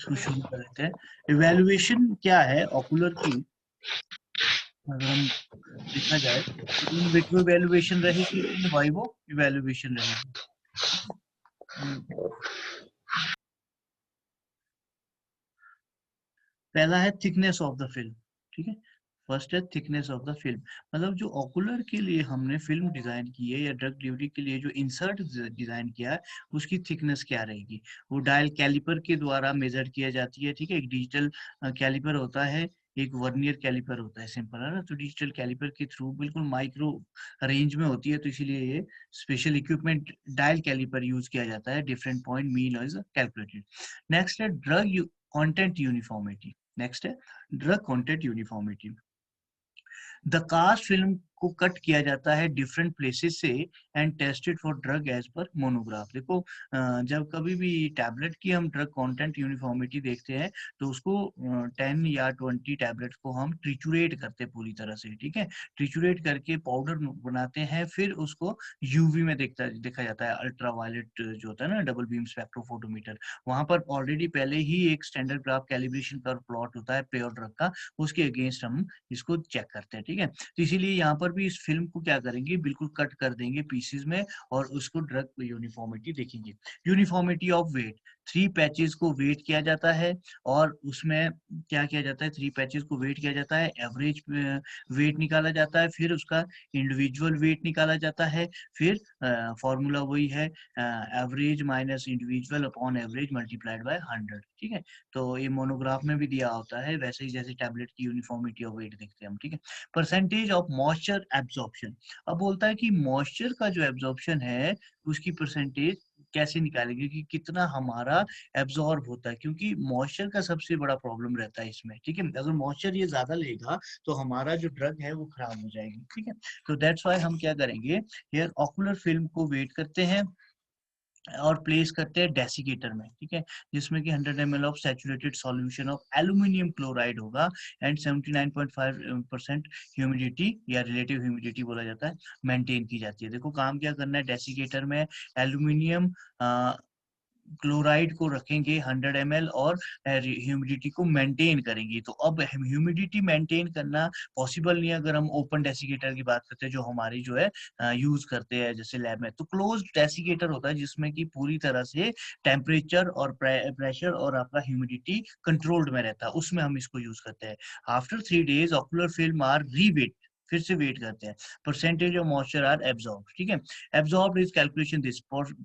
इसको शुरू कर देते हैं। इवैल्यूएशन क्या है ऑकुलर की, अगर हम देखा जाए तो इन विट्रो इवैल्यूएशन रहेगी, इन वाइवो इवैल्यूएशन रहेगी। पहला है थिकनेस ऑफ द फिल्म, ठीक है। फर्स्ट है थिकनेस ऑफ द फिल्म, मतलब जो ऑकुलर के लिए हमने फिल्म डिजाइन की है या ड्रग डिलीवरी के लिए जो इंसर्ट डिजाइन किया है उसकी थिकनेस क्या रहेगी, वो डायल कैलिपर के द्वारा मेजर किया जाती है, ठीक है। एक डिजिटल कैलिपर होता है, एक वर्नियर कैलिपर होता है, सिंपल है ना। तो डिजिटल कैलिपर के थ्रू बिल्कुल माइक्रो रेंज में होती है, तो इसीलिए ये special equipment dial calliper use किया जाता है। Different point mean is calculated. Next है ड्रग कंटेंट यूनिफॉर्मिटी। नेक्स्ट है drug content uniformity. The cast film को कट किया जाता है डिफरेंट प्लेसेस से and tested for drug as per monograph. देखो जब कभी भी टैबलेट की हम ड्रग कंटेंट यूनिफॉर्मिटी देखते हैं तो उसको 10 या 20 टैबलेट को हम ट्रिचुरेट करते हैं पूरी तरह से, ठीक है। ट्रिचुरेट करके पाउडर बनाते हैं, फिर उसको यूवी में देखा जाता है, अल्ट्रावायलेट जो होता है ना, डबल बीम स्पेक्ट्रोफोटोमीटर, वहां पर ऑलरेडी पहले ही एक standard graph calibration curve plot होता है प्योर ड्रग का, उसके अगेंस्ट हम इसको चेक करते हैं, ठीक है। तो इसीलिए यहाँ पर भी इस फिल्म को क्या करेंगे, बिल्कुल कट कर देंगे पीसेस में और उसको ड्रग यूनिफॉर्मिटी देखेंगे। यूनिफॉर्मिटी ऑफ वेट, 3 पैचेस को वेट किया जाता है और उसमें क्या किया जाता है, 3 पैचेस को वेट किया जाता है, एवरेज वेट निकाला जाता है, फिर उसका इंडिविजुअल वेट निकाला जाता है, फिर फॉर्मूला वही है average minus individual upon average multiplied by 100, ठीक है। तो ये मोनोग्राफ में भी दिया होता है, वैसे ही जैसे टैबलेट की यूनिफॉर्मिटी ऑफ वेट देखते हैं हम, ठीक है। परसेंटेज ऑफ मॉइस्चर एब्जॉर्प्शन, अब बोलता है कि मॉइस्चर का जो एब्जॉर्प्शन है उसकी परसेंटेज कैसे निकालेंगे कि कितना हमारा एब्जॉर्ब होता है, क्योंकि मॉइस्चर का सबसे बड़ा प्रॉब्लम रहता है इसमें, ठीक है। अगर मॉइस्चर ये ज्यादा लेगा तो हमारा जो ड्रग है वो खराब हो जाएगी, ठीक है। तो दैट्स व्हाई हम क्या करेंगे, हेयर ऑकुलर फिल्म को वेट करते हैं और प्लेस करते हैं डेसिकेटर में, ठीक है, जिसमें कि 100 ml of saturated solution of aluminium chloride होगा एंड 79.5% ह्यूमिडिटी या रिलेटिव ह्यूमिडिटी बोला जाता है मेंटेन की जाती है। देखो काम क्या करना है, डेसिकेटर में एल्यूमिनियम क्लोराइड को रखेंगे 100 ml और ह्यूमिडिटी को मेंटेन करेंगे। तो अब ह्यूमिडिटी मेंटेन करना पॉसिबल नहीं है अगर हम ओपन डेसिकेटर की बात करते हैं, जो हमारी जो है यूज करते हैं जैसे लैब में। तो क्लोज्ड डेसिकेटर होता है जिसमें कि पूरी तरह से टेम्परेचर और प्रेशर और आपका ह्यूमिडिटी कंट्रोल्ड में रहता है, उसमें हम इसको यूज करते हैं। After 3 days ocular film are rewet, फिर से वेट करते हैं, percentage of moisture are absorb, ठीक है। Absorbed is calculation this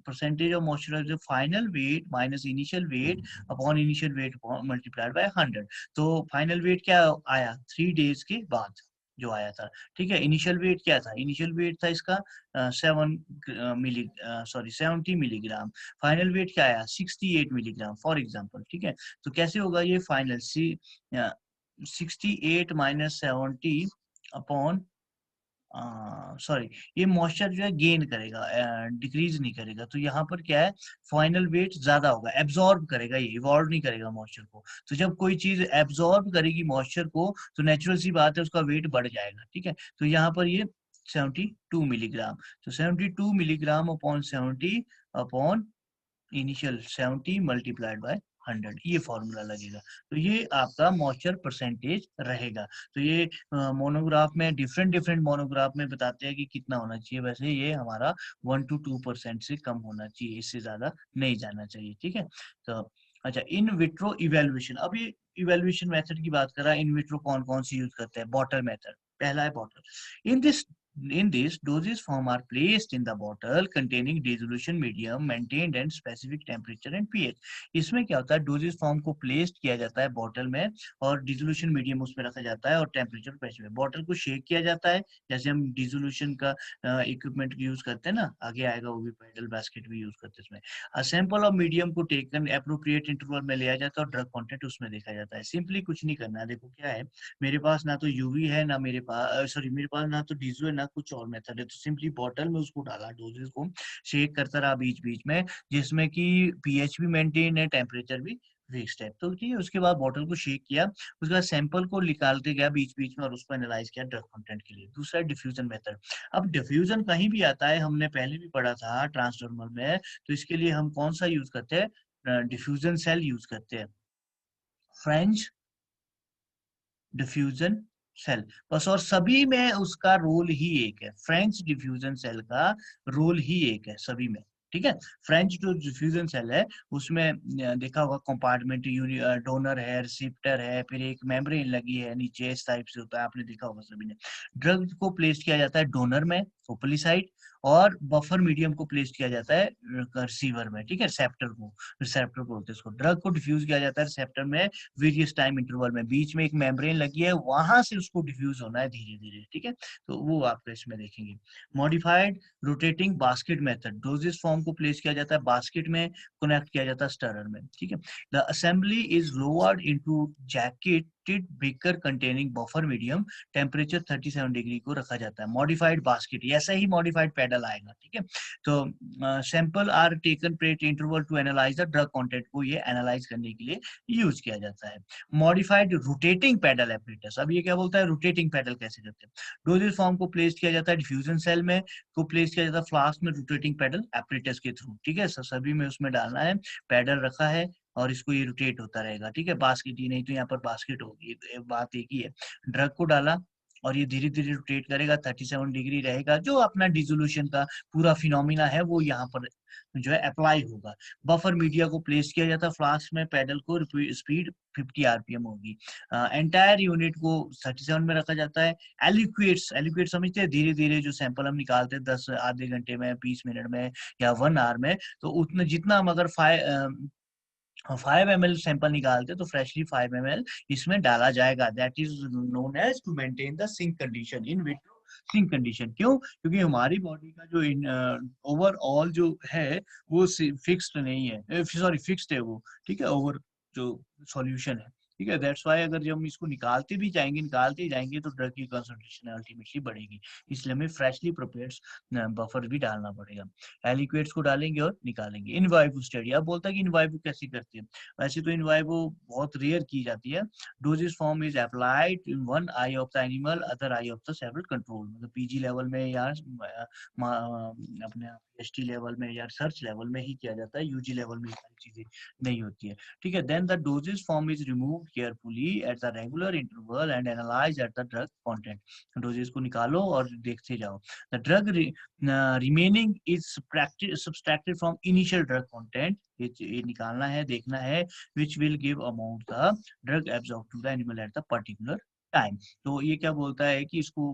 percentage of moisture is the final weight minus initial weight upon initial weight multiplied by 100। तो final wait क्या आया 3 days के बाद जो आया था, ठीक है। इनिशियल वेट क्या था, इनिशियल वेट था इसका 70 मिलीग्राम। फाइनल वेट क्या आया 68 मिलीग्राम फॉर एग्जांपल, ठीक है। तो कैसे होगा ये फाइनल 68 माइनस 70 अपॉन सॉरी, ये मॉइस्चर जो है गेन करेगा, डिक्रीज नहीं करेगा। तो यहाँ पर क्या है, फाइनल वेट ज्यादा होगा, एब्जॉर्ब करेगा, ये इवॉल्व नहीं करेगा मॉइस्चर को। तो जब कोई चीज एब्जॉर्ब करेगी मॉइस्चर को तो नेचुरल सी बात है उसका वेट बढ़ जाएगा, ठीक है। तो यहाँ पर ये 72 मिलीग्राम, तो 72 milligram upon 70 upon initial 70 multiplied by 100, ये फॉर्मूला लगेगा। तो ये आपका मॉइस्चर परसेंटेज रहेगा। तो ये मोनोग्राफ में डिफरेंट डिफरेंट मोनोग्राफ में बताते हैं कि कितना होना चाहिए, वैसे ये हमारा 1 to 2% से कम होना चाहिए, इससे ज्यादा नहीं जाना चाहिए, ठीक है। तो अच्छा, इन विट्रो इवेल्युएशन, अब ये इवेल्युएशन मेथड की बात कर रहा है, इन विट्रो कौन कौन सी यूज करते हैं, बॉटल मेथड, पहला है bottle. In this dosage form are placed in the bottle containing dissolution medium maintained and specific temperature and pH। इसमें क्या होता है, डोजेज फॉर्म को प्लेस्ड किया जाता है बॉटल में और डिसोल्यूशन मीडियम उसमें रखा जाता है और टेम्परेचर प्रेशर में बॉटल को शेक किया जाता है, जैसे हम डिसोल्यूशन का इक्विपमेंट यूज करते हैं ना, आगे आएगा वो भी, पेडल बास्केट भी यूज करते हैं इसमें। अ सैंपल ऑफ मीडियम को टेकन एप्रोप्रिएट इंटरवल में लिया जाता है और ड्रग कंटेंट उसमें देखा जाता है। सिंपली कुछ नहीं करना है, देखो क्या है, मेरे पास ना तो यूवी है, ना मेरे पास सॉरी मेरे पास ना तो डीजो है, ना कुछ और मेथड है। तो सिंपली बॉटल में उसको डाला, डोजेस को शेक करता रहा बीच बीच में, जिसमें कि पीएच भी मेंटेन है, टेम्परेचर भी फिक्स्ड है। तो ठीक है, उसके बाद बॉटल को शेक किया, उसके बाद सैंपल को निकालते गया बीच बीच में और उसको एनालाइज किया ड्रग कंटेंट के लिए। दूसरा डिफ्यूजन मेथड। अब डिफ्यूजन कहीं भी आता है, हमने पहले भी पढ़ा था ट्रांसडर्मल में, तो इसके लिए हम कौन सा यूज करते हैं, डिफ्यूजन सेल यूज करते हैं। फ्रेंच डिफ्यूजन सेल, बस। और सभी में उसका रोल ही एक है, फ्रेंच डिफ्यूजन सेल का रोल ही एक है सभी में, ठीक है। फ्रेंच जो डिफ्यूजन सेल है उसमें देखा होगा कंपार्टमेंट, डोनर है, रिसिप्टर है, फिर एक मेम्ब्रेन लगी है नीचे, इस टाइप से होता है, आपने देखा होगा सभी ने। ड्रग को प्लेस किया जाता है डोनर में, ओपली साइड, और बफर मीडियम को प्लेस किया जाता है रिसीवर में, ठीक है, रिसेप्टर बोलते हैं इसको। ड्रग को डिफ्यूज किया जाता है रिसेप्टर में वेरियस टाइम इंटरवल में, बीच में एक मेम्ब्रेन लगी है, वहां से उसको डिफ्यूज होना है धीरे धीरे, ठीक है। तो वो आप इसमें देखेंगे। Modified rotating basket method, doses form को प्लेस किया जाता है बास्केट में, कनेक्ट किया जाता है स्टरर में, ठीक है। The assembly is lowered into jacketed baker containing buffer medium, temperature 37 degree को रखा जाता है। मॉडिफाइड बास्केट, ऐसा ही मॉडिफाइड पेडल आएगा, ठीक है। तो सैंपल आर टेकन प्रेट interval to analyse the drug content को ये एनालाइज करने के लिए यूज किया जाता है। मॉडिफाइड रोटेटिंग पेडल एपरेटस, अब ये क्या बोलता है, रोटेटिंग पेडल कैसे करते हैं। डोजेज फॉर्म को प्लेस किया जाता है डिफ्यूजन सेल में, को प्लेस किया जाता है फ्लास्क में रोटेटिंग पेडल एपरेटस के थ्रू, ठीक है। सभी में उसमें डालना है, पेडल रखा है और इसको ये रोटेट होता रहेगा, ठीक है। बास्केट ही नहीं तो यहाँ पर बास्केट होगी, बात एक ही है। ड्रग को डाला और ये धीरे धीरे रोटेट करेगा, 37 डिग्री रहेगा, जो अपना डिसोल्यूशन का पूरा फिनोमिना है वो यहाँ पर जो है अप्लाई होगा। बफर मीडिया को प्लेस किया जाता है फ्लास्क में, पेडल को स्पीड 50 आरपीएम होगी। एंटायर यूनिट को 37 में रखा जाता है। एलिक्वेट्स समझते हैं, धीरे धीरे जो सैंपल हम निकालते हैं 10 आधे घंटे में, 20 मिनट में या 1 आवर में, तो उतना जितना हम अगर 5 ml सैंपल निकालते तो फ्रेशली 5 ml इसमें डाला जाएगा। That is known as to maintain the sink condition, in vitro sink condition. क्यों? क्योंकि हमारी बॉडी का जो ओवरऑल जो है वो फिक्स्ड नहीं है, सॉरी फिक्स्ड है वो, ठीक है, ओवर जो सॉल्यूशन है, ठीक है। दैट्स व्हाई अगर जब हम इसको निकालते ही जाएंगे तो ड्रग की कंसंट्रेशन अल्टीमेटली बढ़ेगी, इसलिए हमें फ्रेशली प्रिपेयर्ड बफर भी डालना पड़ेगा। एलिक्वेट्स को डालेंगे और निकालेंगे। इन वाइवो स्टडी, अब बोलता है कि इन वाइवो कैसे करते हैं। वैसे तो इन वाइवो बहुत रेयर की जाती है। Doses form is applied in one I of the animal, other I of the several control, मतलब पीजी लेवल में या अपने एसटी लेवल में या रिसर्च लेवल में ही किया जाता है, यूजी लेवल में ये सारी चीजें नहीं होती है, ठीक है। Then the doses form is removed carefully at the regular interval and analyse at the drug content, doses को निकालो और देखते जाओ। द ड्रग remaining is subtracted from initial drug content, ये निकालना है, देखना है, which will give amount the drug absorbed to the animal at the particular time. तो ये क्या बोलता है कि इसको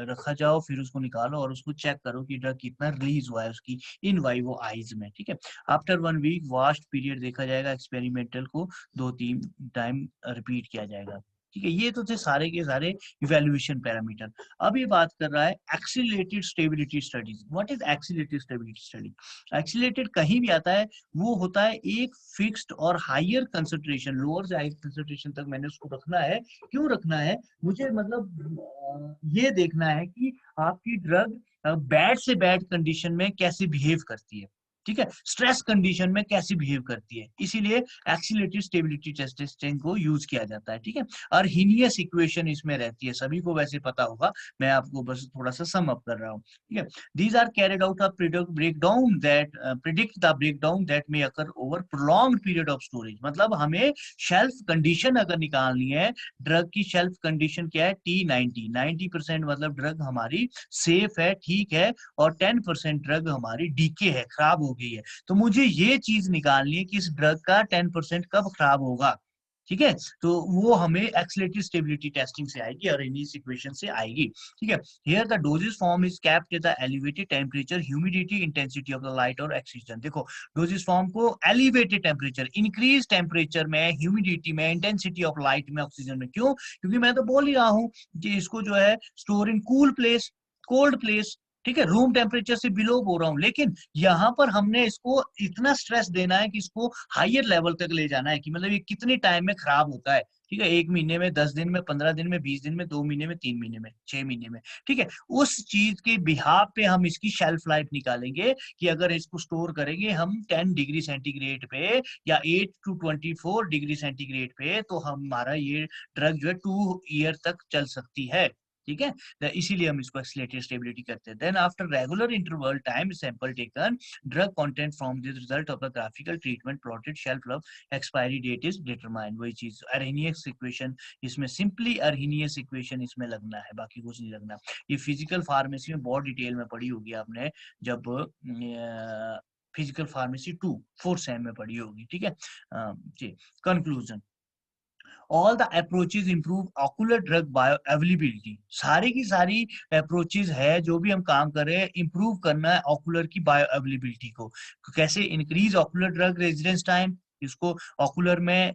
रखा जाओ, फिर उसको निकालो और उसको चेक करो कि ड्रग कितना रिलीज हुआ है उसकी इन वाइवो आइज में, ठीक है। आफ्टर 1 वीक वास्ट पीरियड देखा जाएगा, एक्सपेरिमेंटल को 2-3 टाइम रिपीट किया जाएगा, ठीक है। ये तो थे सारे के सारे इवेल्युएशन पैरामीटर। अब ये बात कर रहा है accelerated stability studies. What is accelerated stability study? Accelerated कहीं भी आता है वो होता है एक फिक्स्ड और हायर कंसंट्रेशन, लोअर से हायर कंसंट्रेशन तक मैंने उसको रखना है। क्यों रखना है? मुझे मतलब ये देखना है कि आपकी ड्रग बैड से बैड कंडीशन में कैसे बिहेव करती है, ठीक है, स्ट्रेस कंडीशन में कैसे बिहेव करती है, इसीलिए एक्सीलरेटेड स्टेबिलिटी टेस्टिंग को यूज किया जाता है, ठीक है। और हीनियस इक्वेशन इसमें रहती है, सभी को वैसे पता होगा, मैं आपको बस थोड़ा सा सम अप कर रहा हूँ, ठीक है। These are carried out a predict the breakdown that may occur over prolonged period of storage, मतलब हमें शेल्फ कंडीशन अगर निकालनी है, ड्रग की शेल्फ कंडीशन क्या है, T90, 90% मतलब ड्रग हमारी सेफ है, ठीक है, और 10% ड्रग हमारी डीके है, खराब हो गई है। तो मुझे ये चीज निकालनी है कि इस ड्रग का 10% कब खराब होगा, ठीक है। तो वो हमें एक्सीलरेटेड स्टेबिलिटी टेस्टिंग से आएगी और इनिस इक्वेशन से आएगी, ठीक है। Here the doses form is capped at the elevated temperature, humidity, intensity of the light और ऑक्सीजन। देखो डोजेस फॉर्म को एलिवेटेड टेंपरेचर, इंक्रीज टेंपरेचर में, ह्यूमिडिटी में, इंटेंसिटी ऑफ लाइट में, ऑक्सीजन में। क्यों? क्योंकि मैं तो बोल ही रहा हूँ कि इसको जो है store in cool place, cold place, ठीक है, रूम टेम्परेचर से बिलो बोल रहा हूँ, लेकिन यहाँ पर हमने इसको इतना स्ट्रेस देना है कि इसको हायर लेवल तक ले जाना है, कि मतलब ये कितने टाइम में खराब होता है, ठीक है, 1 महीने में, 10 दिन में, 15 दिन में, 20 दिन में, 2 महीने में, 3 महीने में, 6 महीने में, ठीक है। उस चीज के बिहाफ पे हम इसकी शेल्फ लाइफ निकालेंगे कि अगर इसको स्टोर करेंगे हम 10 डिग्री सेंटीग्रेड पे या 8 to 24 डिग्री सेंटीग्रेड पे, तो हमारा ये ड्रग जो है 2 ईयर तक चल सकती है, ठीक है, तो इसीलिए हम इसको एक्सीलरेटेड स्टेबिलिटी करते हैं। Then after regular interval time sample taken, drug content from the result of the graphical treatment plotted, shelf life, expiry date is determined. वही चीज अरहेनियस इक्वेशन, इसमें सिंपली अरहेनियस इक्वेशन इसमें लगना है, बाकी कुछ नहीं लगना। ये फिजिकल फार्मेसी में बहुत डिटेल में पढ़ी होगी आपने, जब फिजिकल फार्मेसी 2 4 सेम में पढ़ी होगी, ठीक है। जी, conclusion, all the approaches improve ocular drug bioavailability. सारी की सारी अप्रोचेज है जो भी हम काम कर रहे हैं, इंप्रूव करना है ऑकुलर की बायो अवेलेबिलिटी को। कैसे? Increase ocular drug residence time, इसको ऑकुलर में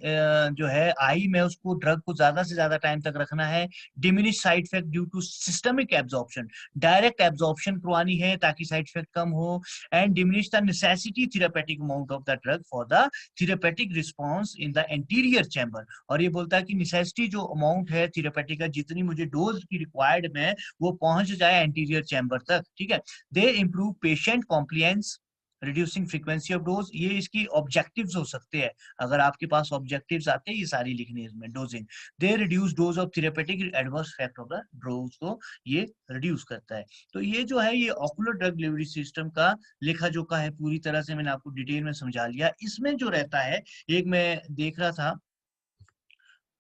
जो है आई में उसको ड्रग को ज्यादा से ज्यादा टाइम तक रखना है। Diminish side effect due to systemic absorption, direct absorption करवानी है ताकि साइड इफेक्ट कम हो। And diminish the necessity therapeutic amount of the drug for the therapeutic response in the anterior chamber. और ये बोलता है कि नेसेसिटी जो अमाउंट है थेरापेटिक का, जितनी मुझे डोज की रिक्वायर्ड में, वो पहुंच जाए एंटीरियर चैम्बर तक, ठीक है। They improve patient compliance, reducing frequency of dose, ये इसकी ऑब्जेक्टिव्स हो सकते हैं। अगर आपके पास ऑब्जेक्टिव्स आते हैं, ये सारी लिखनी है इसमें। Dosing, they reduce dose of therapeutic, adverse effect of the dose को ये रिड्यूस करता है। तो ये जो है ये ऑकुलर ड्रग डिलीवरी सिस्टम का लेखा जोखा है, पूरी तरह से मैंने आपको डिटेल में समझा लिया। इसमें जो रहता है, एक मैं देख रहा था,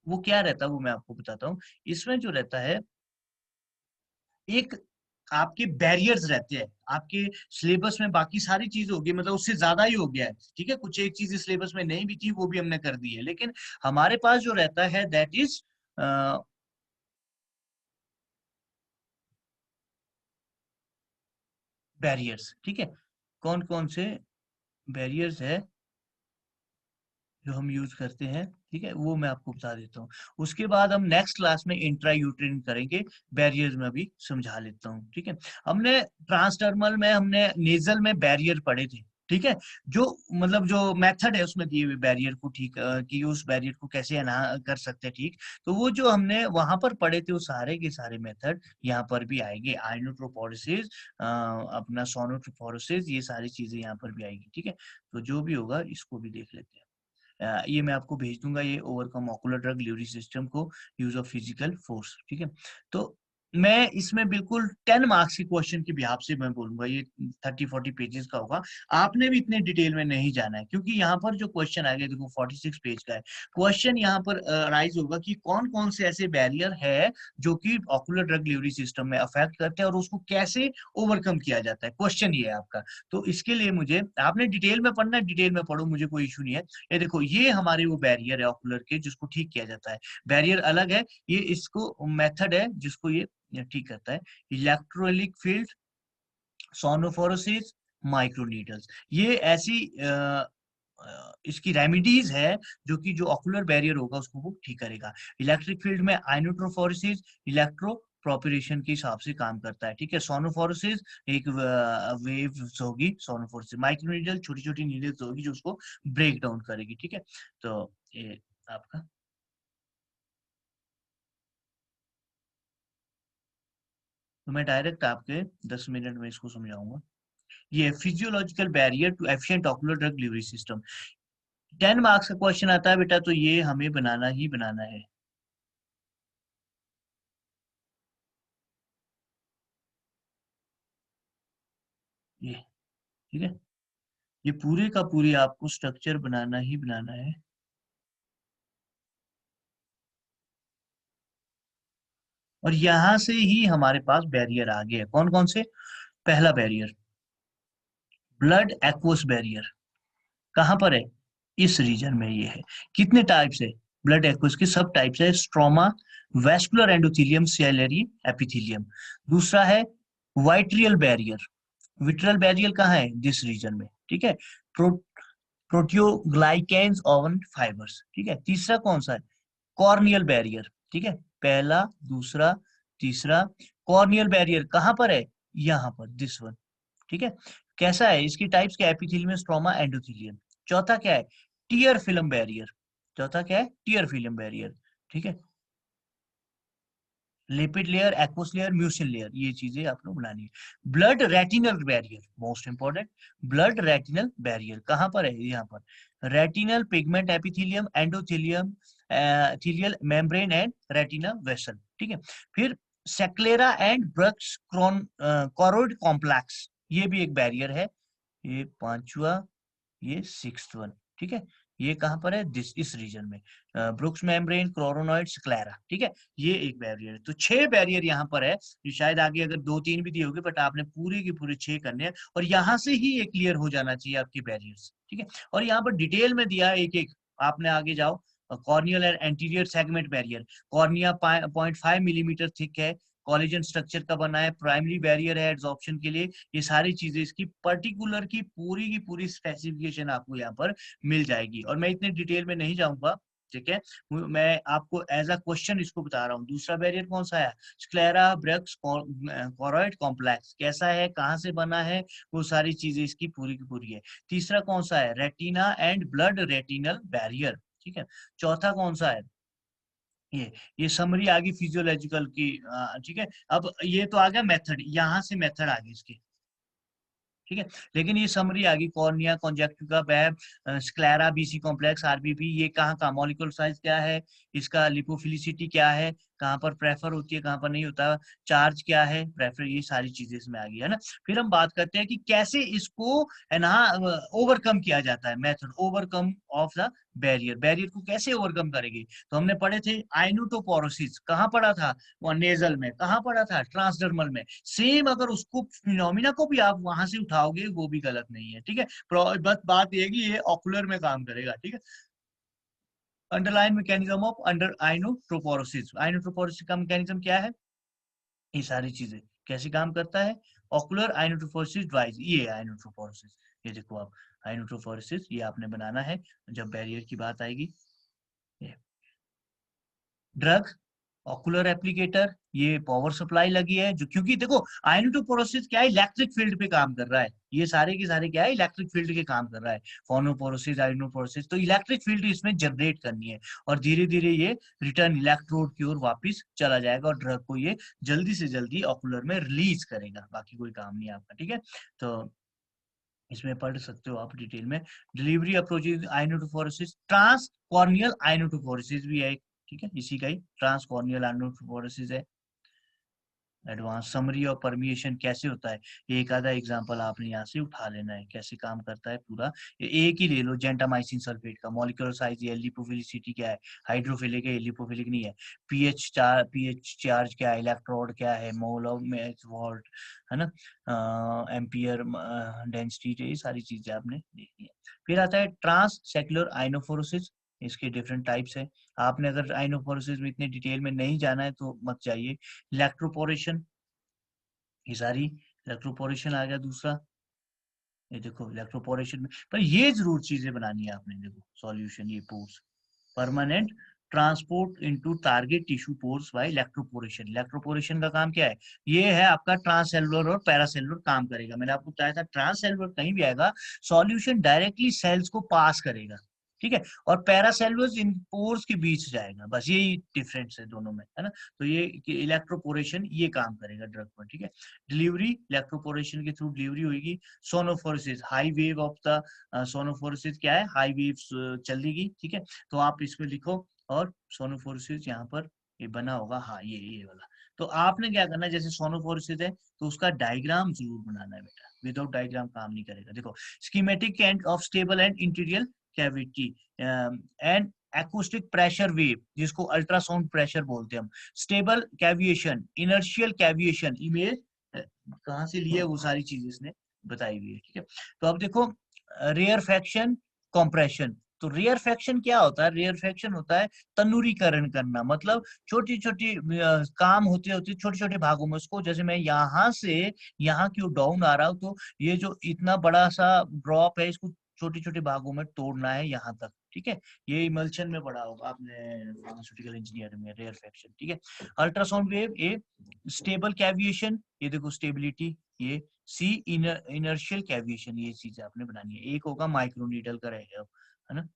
वो क्या रहता है वो मैं आपको बताता हूँ। इसमें जो रहता है, एक आपके बैरियर्स रहते हैं आपके सिलेबस में, बाकी सारी चीज होगी, मतलब उससे ज्यादा ही हो गया है, ठीक है। कुछ एक चीज सिलेबस में नहीं भी थी वो भी हमने कर दी है, लेकिन हमारे पास जो रहता है दैट इज बैरियर्स, ठीक है। कौन कौन से बैरियर्स है जो हम यूज करते हैं, ठीक है, वो मैं आपको बता देता हूँ। उसके बाद हम नेक्स्ट क्लास में इंट्रा यूट्रिन करेंगे, बैरियर्स में अभी समझा लेता हूँ, ठीक है। हमने ट्रांसडर्मल में, हमने नेजल में बैरियर पढ़े थे, ठीक है। जो मतलब जो मेथड है उसमें दिए हुए बैरियर को ठीक कि उस बैरियर को कैसे कर सकते हैं ठीक, तो वो जो हमने वहां पर पढ़े थे वो सारे के सारे मेथड यहाँ पर भी आएंगे। आइनोट्रोपोरोसिस, अपना सोनोट्रोपोरोसिस, ये सारी चीजें यहाँ पर भी आएगी, ठीक है। तो जो भी होगा इसको भी देख लेते हैं। ये मैं आपको भेज दूंगा, ये overcome ocular drug delivery system को, यूज ऑफ फिजिकल फोर्स, ठीक है। तो मैं इसमें बिल्कुल 10 मार्क्स के क्वेश्चन के बिहाफ से मैं बोलूंगा, ये 30-40 पेजेस का होगा। आपने भी इतने डिटेल में नहीं जाना है, क्योंकि यहाँ पर जो क्वेश्चन आएगा, देखो 46 पेज का है क्वेश्चन, यहाँ पर राइज होगा कि कौन कौन से ऐसे बैरियर है जो कि ऑकुलर ड्रग डिलीवरी सिस्टम में अफेक्ट करते हैं और उसको कैसे ओवरकम किया जाता है, क्वेश्चन ये है आपका। तो इसके लिए मुझे, आपने डिटेल में पढ़ना है, डिटेल में पढ़ो, मुझे कोई इशू नहीं है। ये देखो, ये हमारे वो बैरियर है ऑकुलर के जिसको ठीक किया जाता है। बैरियर अलग है, ये इसको मेथड है जिसको ये ठीक करता है। इलेक्ट्रोलिक फील्ड, सोनोफोरोसिस, माइक्रोनीडल्स, ये ऐसी इसकी रेमेडीज है जो कि जो ऑकुलर बैरियर होगा उसको वो ठीक करेगा। इलेक्ट्रिक फील्ड में आइनोट्रोफोरोसिस इलेक्ट्रो प्रोपरेशन के हिसाब से काम करता है, ठीक है। सोनोफोरोसिस एक वेव्स होगी सोनोफोरोसिस, माइक्रोनीडल छोटी छोटी नीडल्स होगी जो उसको ब्रेक डाउन करेगी, ठीक है। तो ये आपका, तो मैं डायरेक्ट आपके 10 मिनट में इसको समझाऊंगा। ये physiological barrier to efficient ocular drug delivery system, 10 marks का क्वेश्चन आता है बेटा, तो ये हमें बनाना ही बनाना है। ये ठीक है, ये पूरे का पूरी आपको स्ट्रक्चर बनाना ही बनाना है। और यहां से ही हमारे पास बैरियर आ गया, कौन कौन से? पहला बैरियर, ब्लड एक्वस बैरियर, कहां पर है? इस रीजन में ये है। कितने टाइप्स है ब्लड एक्वस के? सब टाइप्स है, stroma, vascular endothelium, salary epithelium. दूसरा है वाइट्रियल बैरियर, विट्रल बैरियर कहाँ है? दिस रीजन में, ठीक है। प्रो, प्रोटियोग्लाइकेन्स ओवन फाइबर्स, ठीक है। तीसरा कौन सा है? कॉर्नियल बैरियर, ठीक है। पहला, दूसरा, तीसरा। कॉर्नियल बैरियर कहां पर है? यहाँ पर, दिस वन, ठीक है। कैसा है? इसकी टाइप्स क्या? Epithelium, stroma, endothelium. चौथा क्या है? Tear film barrier. चौथा क्या है? टीयर फिल्म बैरियर, ठीक है। Lipid layer, aqueous layer, mucin layer, ये चीजें आपको बनानी है। Blood retinal barrier, most important, blood retinal barrier कहां पर है? यहाँ पर। Retinal pigment epithelium, endothelium, thelial membrane and retina vessel, ठीक है। फिर सेक्लेरा एंड ब्रक्स कॉरोइड कॉम्प्लेक्स, ये भी एक बैरियर है। ये पांचवा, ये सिक्स्थ वन, ठीक है। ये कहां पर है, दिस इस रीजन में, ब्रुक्स मेम्ब्रेन, क्रोरोनॉइड, स्क्लेरा, ठीक है। ये एक बैरियर है। तो 6 बैरियर यहाँ पर है, जो शायद आगे अगर 2-3 भी दिए होंगे, बट आपने पूरे के पूरे 6 करने हैं, और यहाँ से ही ये क्लियर हो जाना चाहिए आपकी बैरियर्स, ठीक है। और यहाँ पर डिटेल में दिया है एक एक, आपने आगे जाओ। Corneal and anterior segment barrier, cornea 0.5 millimetre thick है, कॉलेजन स्ट्रक्चर का बना है, प्राइमरी बैरियर है एड्सॉर्प्शन के लिए। ये सारी चीजें, इसकी पर्टिकुलर की पूरी स्पेसिफिकेशन आपको यहाँ पर मिल जाएगी, और मैं इतने डिटेल में नहीं जाऊंगा, ठीक है। मैं आपको एज अ क्वेश्चन इसको बता रहा हूँ। दूसरा बैरियर कौन सा है, स्क्लेरा ब्रक्स कॉरोइड कॉम्प्लेक्स, कैसा है, कहाँ से बना है, वो सारी चीजें इसकी पूरी की पूरी है। तीसरा कौन सा है, retina and blood retinal barrier, ठीक है। चौथा कौन सा है, ये समरी आ गई फिजियोलॉजिकल की, ठीक है। अब ये तो आ गया मेथड, यहाँ से मेथड आ गई इसकी, ठीक है। लेकिन ये समरी आ गई, कॉर्निया, कॉन्जेक्टिवा, बैब, स्क्लेरा, बीसी कॉम्प्लेक्स, आरबीपी, ये कहाँ का मॉलिक्यूलर साइज क्या है, इसका लिपोफिलिसिटी क्या है, कहाँ पर प्रेफर होती है, कहाँ पर नहीं होता, चार्ज क्या है, प्रेफर, ये सारी चीजें इसमें आ गई है ना। फिर हम बात करते हैं कि कैसे इसको है ना ओवरकम किया जाता है, method overcome of the barrier, barrier को कैसे ओवरकम करेंगे। तो हमने पढ़े थे आइनोटोपोरोसिस, कहाँ पढ़ा था, वो नेजल में, कहाँ पढ़ा था, ट्रांसडर्मल में। सेम अगर उसको फिनोमिना को भी आप वहां से उठाओगे वो भी गलत नहीं है, ठीक है। बस बात ये है कि ये ऑकुलर में काम करेगा, ठीक है। अंडरलाइन मैकेनिज्म ऑफ अंडर आइनोट्रोपोरोसिस, आइनोट्रोपोरोसिस का मैकेनिज्म क्या है, ये सारी चीजें कैसे काम करता है, ऑकुलर आइनोट्रोपोरोसिस डिवाइस, ये आइनोट्रोपोरोसिस, ये देखो आप, आइनोट्रोपोरोसिस ये आपने बनाना है जब बैरियर की बात आएगी। ड्रग, ऑकुलर एप्लीकेटर, ये पावर सप्लाई लगी है जो, क्योंकि देखो आयनोटोपोरोसिस क्या है, इलेक्ट्रिक फील्ड पे काम कर रहा है, ये सारे के सारे क्या है, इलेक्ट्रिक फील्ड के काम कर रहा है। फोनोपोरोसिस, आयनोपोरोसिस, तो इलेक्ट्रिक फील्ड इसमें जनरेट करनी है, और धीरे धीरे ये रिटर्न इलेक्ट्रोड की ओर वापस चला जाएगा, और ड्रग को ये जल्दी से जल्दी ऑकुलर में रिलीज करेगा, बाकी कोई काम नहीं है आपका, ठीक है। तो इसमें पढ़ सकते हो आप डिटेल में। डिलीवरी अप्रोच आइनोटोफोरोसिस, ट्रांस कॉर्नियल आइनोटोफोरोसिस भी है, ठीक है, इसी का ही ट्रांस कॉर्नियल आइनोटोफोरोसिस है। एडवांस समरी और परमिएशन कैसे होता है, एक आधा एग्जांपल आपने यहाँ से उठा लेना है, कैसे काम करता है पूरा। एक ही ले लो, जेंटामाइसिन सल्फेट का मॉलिक्यूलर साइज, ये लिपोफिलिसिटी क्या है, हाइड्रोफिलिक है, लिपोफिलिक नहीं है, पीएच चार्ज क्या है, इलेक्ट्रोड क्या है, मोल ऑफ वोल्ट, है ना, एम्पियर डेंसिटी, ये सारी चीजें आपने देखनी है। फिर आता है ट्रांस सेक्युलर आइनोफोरोसिस, इसके डिफरेंट टाइप्स है। आपने अगर आइनोफोरोसिस में इतने डिटेल में नहीं जाना है तो मत जाइए। इलेक्ट्रोपोरेशन, ये सारी, इलेक्ट्रोपोरेशन आ गया दूसरा, ये देखो इलेक्ट्रोपोरेशन में, पर ये जरूर चीजें बनानी है आपने, देखो सॉल्यूशन, ये pores, permanent transport into target tissue pores by electroporation. Electroporation का काम क्या है, ये है आपका ट्रांससेलुलर और पैरासेलुलर काम करेगा। मैंने आपको बताया था ट्रांससेलुलर कहीं भी आएगा, सॉल्यूशन डायरेक्टली सेल्स को पास करेगा, ठीक है, और पैरासेलुलर इन पोर्स के बीच जाएगा, बस यही डिफरेंस है दोनों में, है ना। तो ये इलेक्ट्रोपोरेशन ये काम करेगा ड्रग पर, ठीक है। डिलीवरी, इलेक्ट्रोपोरेशन के थ्रू डिलीवरी होगी। सोनोफोरेसिस, हाई वेव ऑफ द सोनोफोरेसिस क्या है, हाई वेव चलेगी, ठीक है। तो आप इसमें लिखो, और सोनोफोरेसिस यहाँ पर ये बना होगा, हाँ ये वाला। तो आपने क्या करना है, जैसे सोनोफोरेसिस है तो उसका डायग्राम जरूर बनाना है बेटा, विदाउट डायग्राम काम नहीं करेगा। देखो schematic end of stable and interior cavity and acoustic pressure wave, जिसको अल्ट्रासाउंड प्रेशर बोलते हैं हम, स्टेबल कैविएशन, इनर्शियल कैविएशन, इमेज कहाँ से लिए वो सारी चीजें इसने बताई हुई है, ठीक है। तो अब देखो रेयरफेक्शन, कंप्रेशन। तो रेयरफेक्शन क्या होता है, रेयरफेक्शन होता है तनुरीकरण करना, मतलब छोटी छोटी काम होते होते छोटे छोटे भागों में उसको, जैसे मैं यहाँ से यहाँ क्यों डाउन आ रहा हूँ, तो ये जो इतना बड़ा सा ड्रॉप है इसको छोटे छोटे भागों में तोड़ना है यहाँ तक, ठीक है। ये इमल्शन में पढ़ा होगा आपने फार्मास्यूटिकल इंजीनियरिंग में, रेयरफेक्शन, ठीक है। अल्ट्रासाउंड वेव, ए स्टेबल कैविएशन, ये देखो स्टेबिलिटी, ये सी इनर्शियल कैविएशन, ये चीजें आपने बनानी है। एक होगा माइक्रोनीडल का रहेगा, है ना।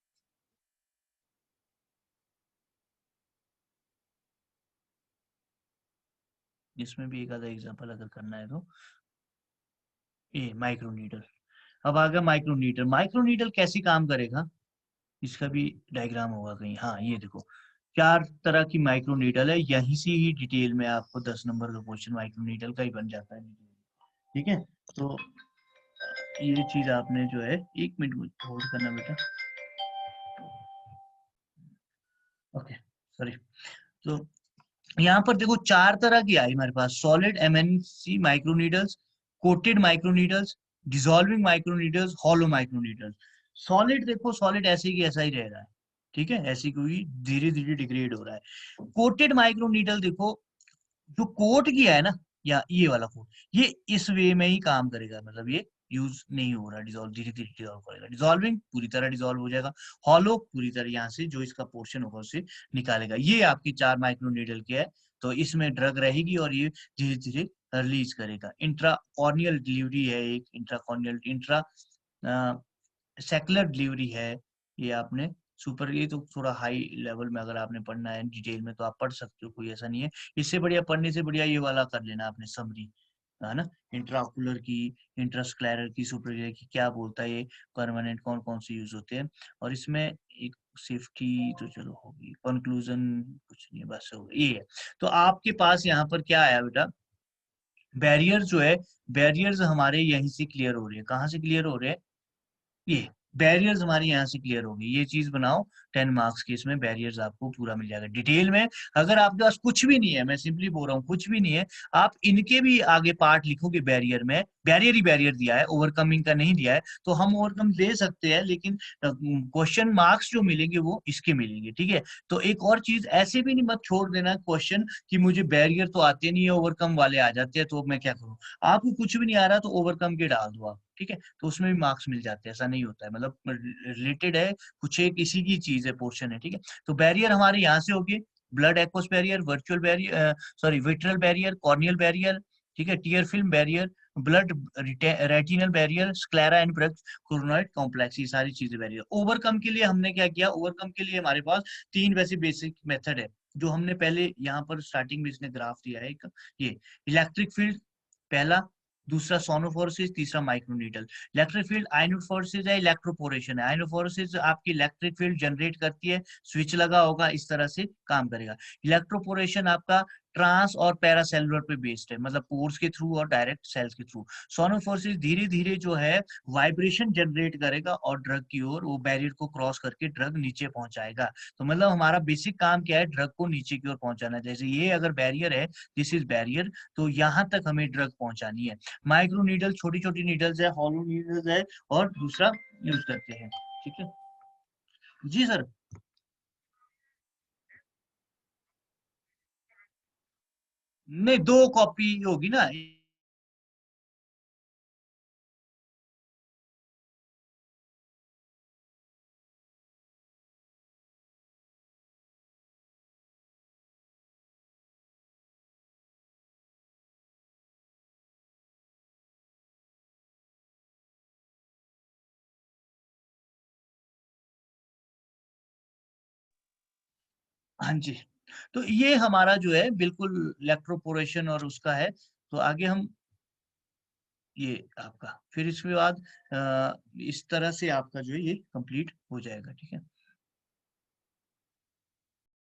इसमें भी एक आधा एग्जांपल अगर करना है तो, ये माइक्रोनीडल। अब आ गया माइक्रोनीडल, माइक्रोनीडल कैसे काम करेगा, इसका भी डायग्राम होगा कहीं, हाँ ये देखो, 4 तरह की माइक्रो नीडल है, यहीं से ही डिटेल में आपको 10 नंबर का क्वेश्चन माइक्रो नीडल का ही बन जाता है। ठीक है, तो ये चीज आपने जो है 1 मिनट होल्ड करना बेटा। Okay, sorry. तो यहाँ पर देखो 4 तरह की आई हमारे पास, solid MNC microneedles, coated microneedles, dissolving microneedles, hollow microneedles. Solid देखो, सॉलिड ऐसे ही ऐसा ही रह रहा है, ठीक है, ऐसे कोई धीरे धीरे डिग्रेड हो रहा है। कोटेड माइक्रोनीडल देखो, जो कोट किया है ना, या ये वाला कोट, ये इस वे में ही काम करेगा, मतलब ये यूज नहीं हो रहा, डिसॉल्व धीरे धीरे डिसॉल्व करेगा, डिसॉल्विंग पूरी तरह डिसॉल्व हो जाएगा, हॉलो पूरी तरह यहाँ से जो इसका पोर्शन होगा उसे निकालेगा। ये आपकी 4 माइक्रो नीडल के है, तो इसमें ड्रग रहेगी और ये धीरे धीरे रिलीज करेगा। इंट्राकॉर्नियल डिलीवरी है, एक इंट्राकॉर्नियल इंट्रा सेकुलर डिलीवरी है, ये आपने सुपर, ये तो थोड़ा हाई लेवल में अगर आपने पढ़ना है डिटेल में तो आप पढ़ सकते हो, कोई ऐसा नहीं है। इससे बढ़िया, पढ़ने से बढ़िया ये वाला कर लेना आपने समरी, है ना, इंट्राओकुलर की, इंट्रास्क्लेरल की, सुपरक्लियर की, क्या बोलता है ये, परमानेंट कौन कौन से यूज होते हैं, और इसमें एक सेफ्टी तो चलो होगी, कंक्लूजन कुछ नहीं है, बस हो गया, ये है। तो आपके पास यहाँ पर क्या आया बेटा, बैरियर जो है, बैरियर्स हमारे यहीं से क्लियर हो रहे हैं, कहाँ से क्लियर हो रहे हैं, ये बैरियर्स हमारी यहाँ से क्लियर होगी, ये चीज बनाओ 10 मार्क्स की, इसमें बैरियर्स आपको पूरा मिल जाएगा डिटेल में। अगर आपके पास कुछ भी नहीं है, मैं सिंपली बोल रहा हूँ कुछ भी नहीं है, आप इनके भी आगे पार्ट लिखोगे बैरियर में, बैरियर ही बैरियर दिया है, ओवरकमिंग का नहीं दिया है, तो हम ओवरकम दे सकते हैं, लेकिन क्वेश्चन मार्क्स जो मिलेंगे वो इसके मिलेंगे, ठीक है। तो एक और चीज, ऐसे भी नहीं मत छोड़ देना क्वेश्चन कि मुझे बैरियर तो आते नहीं है, ओवरकम वाले आ जाते हैं, तो मैं क्या करूँ। आपको कुछ भी नहीं आ रहा तो ओवरकम के डाल दो आप, ठीक है, तो उसमें भी मार्क्स मिल जाते हैं, ऐसा नहीं होता है, मतलब रिलेटेड है, कुछ एक इसी की चीज है, पोर्शन है, ठीक है। तो बैरियर हमारे यहाँ से होगी, blood aqueous barrier, virtual barrier, sorry vitriol barrier, corneal barrier, ठीक है, tear film barrier, blood retinal barrier, sclera and coronoid complex, ये सारी चीजें बैरियर। ओवरकम के लिए हमने क्या किया, ओवरकम के लिए हमारे पास 3 वैसे बेसिक मेथड है, जो हमने पहले यहाँ पर स्टार्टिंग में इसने ग्राफ दिया है एक, ये इलेक्ट्रिक फील्ड पहला, दूसरा सोनोफोरसिस, तीसरा माइक्रोनीडल। इलेक्ट्रिक फील्ड आइनोफोरसिस है, इलेक्ट्रोपोरेशन है। आइनोफोरसिस आपकी इलेक्ट्रिक फील्ड जनरेट करती है, स्विच लगा होगा इस तरह से काम करेगा। इलेक्ट्रोपोरेशन आपका ट्रांस और पैरासेलुलर पे बेस्ड है, मतलब पोर्स के थ्रू और डायरेक्ट सेल्स के थ्रू। सोनोफोरसिस धीरे धीरे जो है वाइब्रेशन जनरेट करेगा और ड्रग की ओर, वो बैरियर को क्रॉस करके ड्रग नीचे पहुंचाएगा। तो मतलब हमारा बेसिक काम क्या है, ड्रग को नीचे की ओर पहुंचाना। जैसे ये अगर बैरियर है, दिस इज बैरियर, तो यहाँ तक हमें ड्रग पहुंचानी है। माइक्रो नीडल छोटी छोटी नीडल्स है, हॉलो नीडल्स है, और दूसरा यूज करते हैं, ठीक है जी सर। नहीं, 2 कॉपी होगी ना। हाँ जी, तो ये हमारा जो है बिल्कुल इलेक्ट्रोपोरेशन और उसका है। तो आगे हम, ये आपका फिर इसके बाद इस तरह से आपका जो है ये कंप्लीट हो जाएगा, ठीक है।